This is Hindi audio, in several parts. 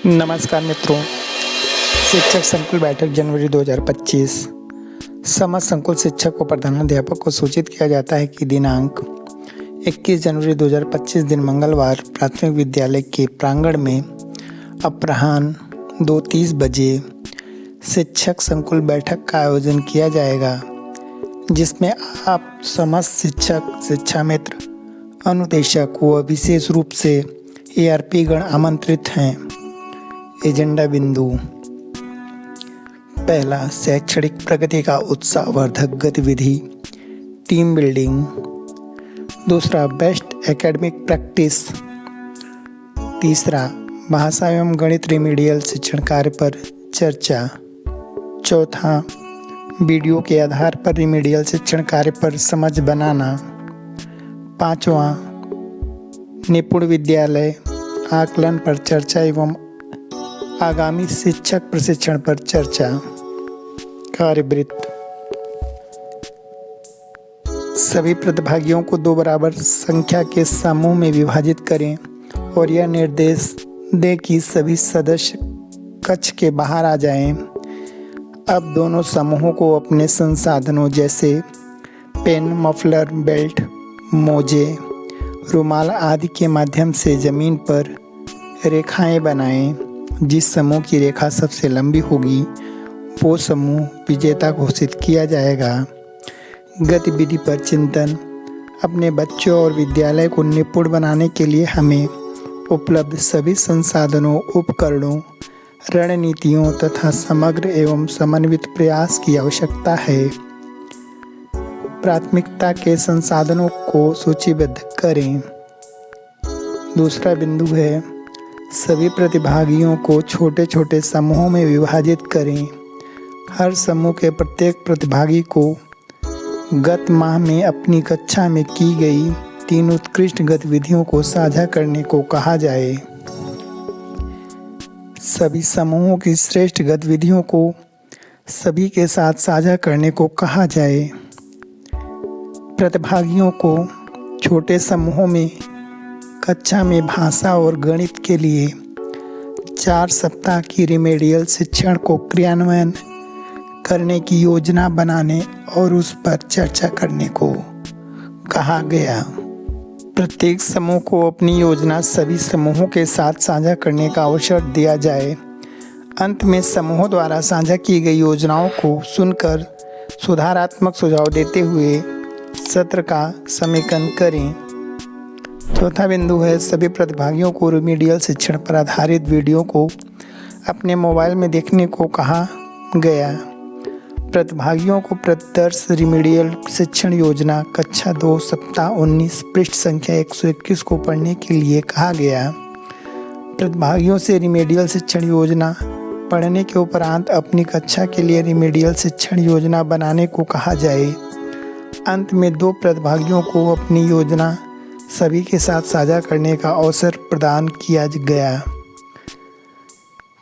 नमस्कार मित्रों। शिक्षक संकुल बैठक जनवरी 2025। समस्त संकुल शिक्षक व प्रधानाध्यापक को सूचित किया जाता है कि दिनांक 21 जनवरी 2025 दिन मंगलवार प्राथमिक विद्यालय के प्रांगण में अपराह्न 2:30 बजे शिक्षक संकुल बैठक का आयोजन किया जाएगा, जिसमें आप समस्त शिक्षक, शिक्षा मित्र, अनुदेशक व विशेष रूप से ARP गण आमंत्रित हैं। एजेंडा बिंदु: पहला, शैक्षणिक प्रगति का उत्साहवर्धक गतिविधि टीम बिल्डिंग। दूसरा, बेस्ट एकेडमिक प्रैक्टिस। तीसरा, भाषा एवं गणित रिमीडियल शिक्षण कार्य पर चर्चा। चौथा, वीडियो के आधार पर रिमीडियल शिक्षण कार्य पर समझ बनाना। पांचवा, निपुण विद्यालय आकलन पर चर्चा एवं आगामी शिक्षक प्रशिक्षण पर चर्चा। कार्यवृत्त: सभी प्रतिभागियों को 2 बराबर संख्या के समूह में विभाजित करें और यह निर्देश दें कि सभी सदस्य कक्ष के बाहर आ जाएं। अब दोनों समूहों को अपने संसाधनों जैसे पेन, मफलर, बेल्ट, मोजे, रुमाल आदि के माध्यम से जमीन पर रेखाएं बनाएं। जिस समूह की रेखा सबसे लंबी होगी वो समूह विजेता घोषित किया जाएगा। गतिविधि पर चिंतन: अपने बच्चों और विद्यालय को निपुण बनाने के लिए हमें उपलब्ध सभी संसाधनों, उपकरणों, रणनीतियों तथा समग्र एवं समन्वित प्रयास की आवश्यकता है। प्राथमिकता के संसाधनों को सूचीबद्ध करें। दूसरा बिंदु है, सभी प्रतिभागियों को छोटे छोटे समूहों में विभाजित करें। हर समूह के प्रत्येक प्रतिभागी को गत माह में अपनी कक्षा में की गई 3 उत्कृष्ट गतिविधियों को साझा करने को कहा जाए। सभी समूहों की श्रेष्ठ गतिविधियों को सभी के साथ साझा करने को कहा जाए। प्रतिभागियों को छोटे समूहों में कक्षा में भाषा और गणित के लिए 4 सप्ताह की रिमेडियल शिक्षण को क्रियान्वयन करने की योजना बनाने और उस पर चर्चा करने को कहा गया। प्रत्येक समूह को अपनी योजना सभी समूहों के साथ साझा करने का अवसर दिया जाए। अंत में समूहों द्वारा साझा की गई योजनाओं को सुनकर सुधारात्मक सुझाव देते हुए सत्र का समेकन करें। चौथा बिंदु है, सभी प्रतिभागियों को रिमीडियल शिक्षण पर आधारित वीडियो को अपने मोबाइल में देखने को कहा गया। प्रतिभागियों को प्रदर्श रिमीडियल शिक्षण योजना कक्षा 2 सप्ताह 19 पृष्ठ संख्या 121 को पढ़ने के लिए कहा गया। प्रतिभागियों से रिमीडियल शिक्षण योजना पढ़ने के उपरांत अपनी कक्षा के लिए रिमीडियल शिक्षण योजना बनाने को कहा जाए। अंत में 2 प्रतिभागियों को अपनी योजना सभी के साथ साझा करने का अवसर प्रदान किया गया।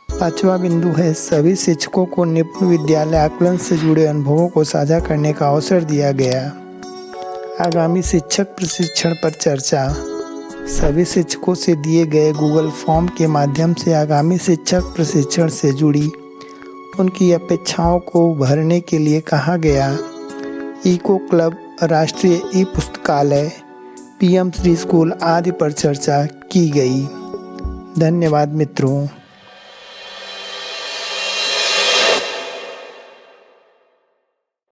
5वां बिंदु है, सभी शिक्षकों को निपुण विद्यालय आकलन से जुड़े अनुभवों को साझा करने का अवसर दिया गया। आगामी शिक्षक प्रशिक्षण पर चर्चा: सभी शिक्षकों से दिए गए गूगल फॉर्म के माध्यम से आगामी शिक्षक प्रशिक्षण से जुड़ी उनकी अपेक्षाओं को भरने के लिए कहा गया। इको क्लब, राष्ट्रीय ई-पुस्तकालय, PM श्री स्कूल आदि पर चर्चा की गई। धन्यवाद मित्रों।